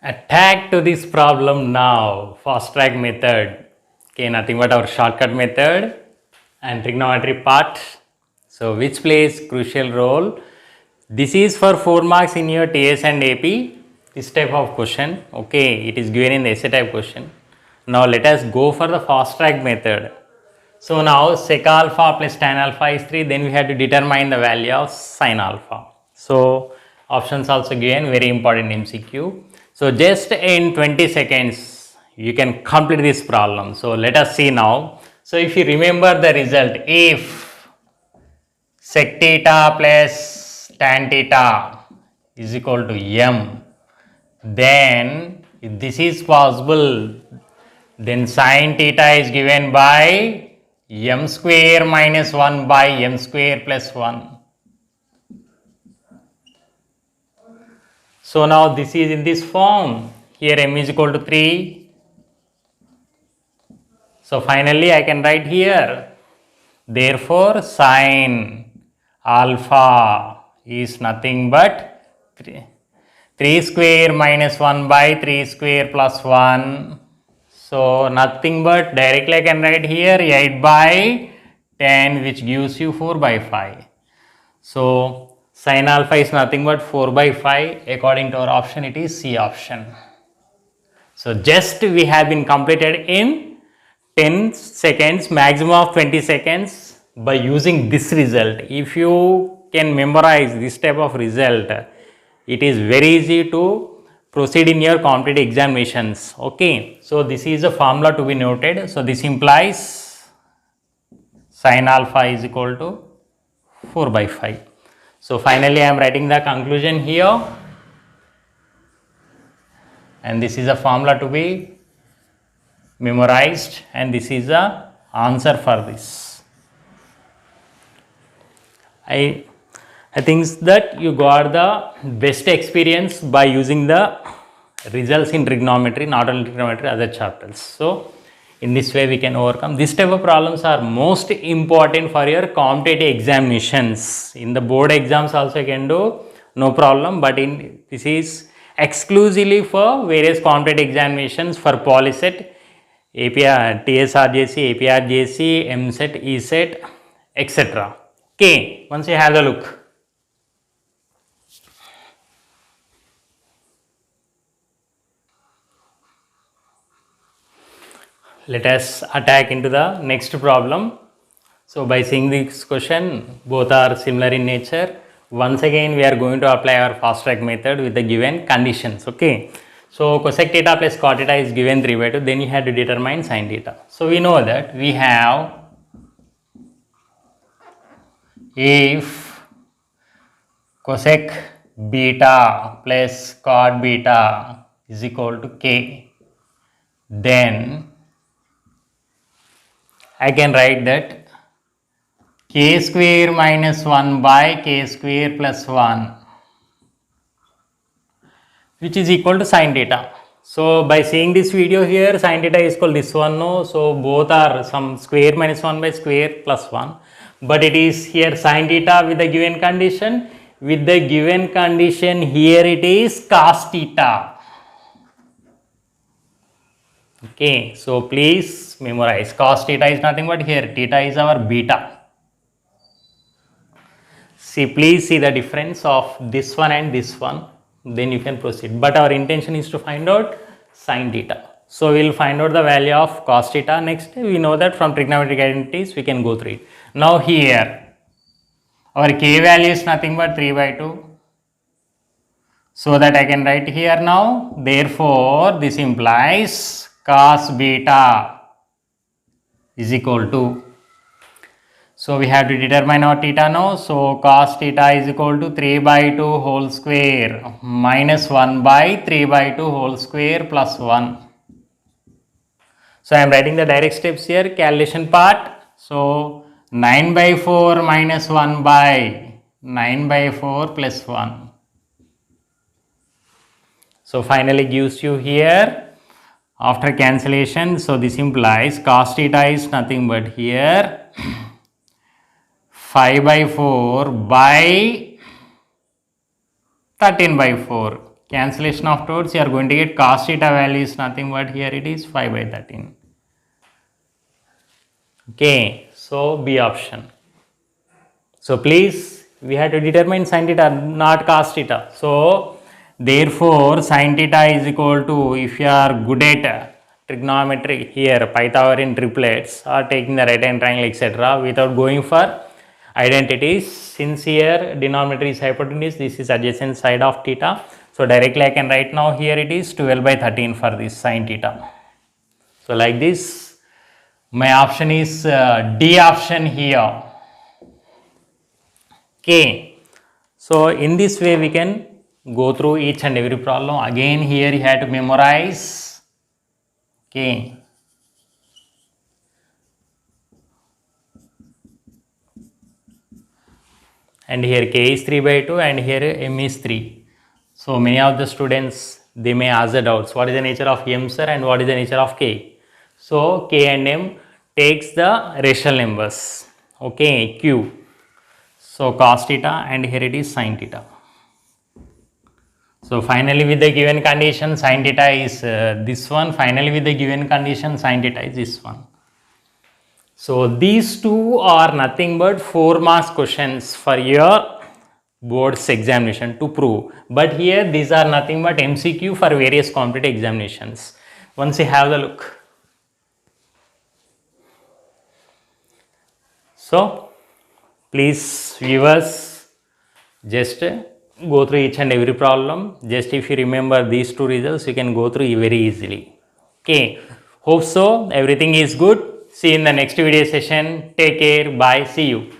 Attack to this problem now. Fast track method. Okay, nothing but our shortcut method and trigonometry part. So, which plays crucial role. This is for 4 marks in your TS and AP. This type of question. Okay, it is given in the essay type question. Now, let us go for the fast track method. So, now sec alpha plus tan alpha is 3. Then we have to determine the value of sin alpha. So, options also given, very important MCQ. So, just in 20 seconds, you can complete this problem. So, let us see now. So, if you remember the result, if sec theta plus tan theta is equal to m, then if this is possible, then sin theta is given by m square minus 1 by m square plus 1. So, now this is in this form. Here m is equal to 3. So, finally I can write here. Therefore, sin alpha is nothing but 3 square minus 1 by 3 square plus 1. So, nothing but directly I can write here 8 by 10, which gives you 4 by 5. So, sin alpha is nothing but 4 by 5. According to our option, it is C option. So, just we have been completed in 10 seconds, maximum of 20 seconds by using this result. If you can memorize this type of result, it is very easy to proceed in your competitive examinations. Okay. So, this is a formula to be noted. So, this implies sin alpha is equal to 4 by 5. So, finally, I am writing the conclusion here, and this is a formula to be memorized, and this is the answer for this. I think that you got the best experience by using the results in trigonometry, not only trigonometry, other chapters. So, in this way we can overcome. This type of problems are most important for your competitive examinations. In the board exams also you can do, no problem, but in this is exclusively for various competitive examinations for Polyset, APR, TSRJC, APRJC, MSET, ESET, etc. Okay, once you have the look. Let us attack into the next problem. So, by seeing this question, both are similar in nature. Once again, we are going to apply our fast track method with the given conditions. Okay. So, cosec theta plus cot theta is given 3 by 2. Then you have to determine sin theta. So, we know that we have, if cosec beta plus cot beta is equal to k, then I can write that k square minus 1 by k square plus 1, which is equal to sin theta. So, by seeing this video here, sin theta is equal to this one, no? So, both are some square minus 1 by square plus 1, but it is here sin theta with the given condition. With the given condition here it is cos theta. Okay, so please memorize, cos theta is nothing but here theta is our beta. See, please see the difference of this one and this one, then you can proceed. But our intention is to find out sin theta. So, we will find out the value of cos theta. Next, we know that from trigonometric identities we can go through it. Now, here our k value is nothing but 3 by 2. So, that I can write here now. Therefore, this implies cos beta is equal to, so we have to determine our theta now. So, cos theta is equal to 3 by 2 whole square minus 1 by 3 by 2 whole square plus 1. So, I am writing the direct steps here, calculation part. So, 9 by 4 minus 1 by 9 by 4 plus 1. So, finally gives you here after cancellation. So, this implies cos theta is nothing but here 5 by 4 by 13 by 4. cancellation of towards, you are going to get cos theta value is nothing but here it is 5 by 13. Okay, so B option. So please, we have to determine sin theta, not cos theta. So therefore, sin theta is equal to, if you are good at trigonometry here, Pythagorean triplets or taking the right hand triangle etc. without going for identities, since here denominator is hypotenuse, this is adjacent side of theta. So directly I can write now here it is 12 by 13 for this sin theta. So like this, my option is D option here. Okay, so in this way we can go through each and every problem. Again here you have to memorize. Okay, and here k is 3 by 2 and here m is 3. So many of the students, they may ask the doubts, what is the nature of m sir and what is the nature of k? So k and m takes the rational numbers. Okay, q. So cos theta and here it is sin theta. So finally with the given condition sin theta is this one, finally with the given condition sin theta is this one. So these two are nothing but 4 marks questions for your board's examination to prove. But here these are nothing but MCQ for various competitive examinations. Once you have the look. So please viewers, just go through each and every problem. Just if you remember these two results, you can go through very easily. Okay, hope so. Everything is good. See you in the next video session. Take care. Bye. See you.